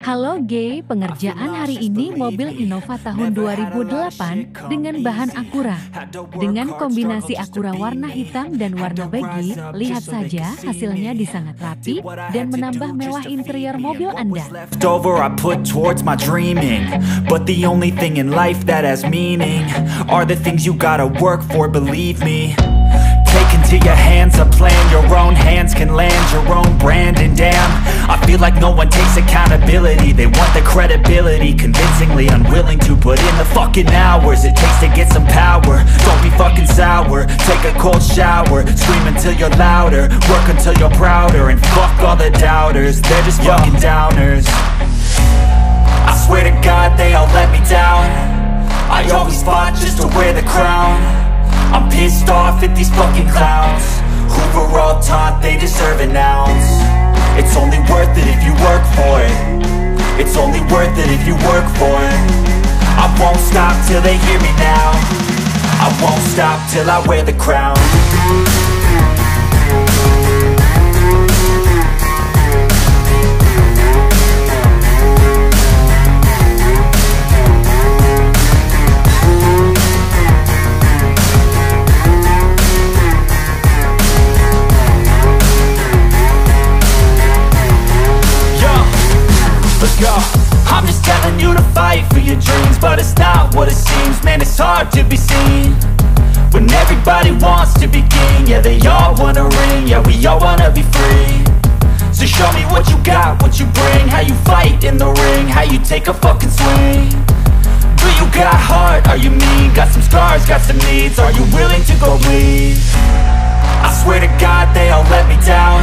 Halo G, pengerjaan hari ini mobil Innova tahun 2008 dengan bahan ACCURA. Dengan kombinasi ACCURA warna hitam dan warna beigi, lihat saja hasilnya sangat rapi dan menambah mewah interior mobil Anda. I put towards my dreaming, but the only thing in life that has meaning are the things you gotta work for, believe me. Take into your hands a plan, your own hands can land your own brand. And damn, I feel like no one takes accountability. They want the credibility, convincingly unwilling to put in the fucking hours it takes to get some power. Don't be fucking sour, take a cold shower, scream until you're louder, work until you're prouder. And fuck all the doubters, they're just fucking downers. I swear to God they all let me down. I always fought just to wear the crown. I'm pissed off at these fucking clowns who were all taught they deserve an ounce. It's only worth it if you work for it. It's only worth it if you work for it. I won't stop till they hear me now. I won't stop till I wear the crown. I'm just telling you to fight for your dreams, but it's not what it seems. Man, it's hard to be seen when everybody wants to be king. Yeah, they all wanna ring, yeah, we all wanna be free. So show me what you got, what you bring, how you fight in the ring, how you take a fucking swing. Do you got heart, are you mean? Got some scars, got some needs, are you willing to go bleed? I swear to God they all let me down.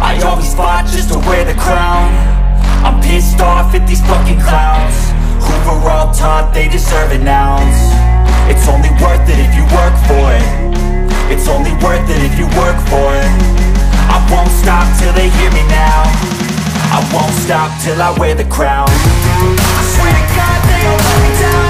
I always fought just to wear the crown. I'm pissed off at these fucking clowns who were all taught they deserve an ounce. It's only worth it if you work for it. It's only worth it if you work for it. I won't stop till they hear me now. I won't stop till I wear the crown. I swear to God they all let me down.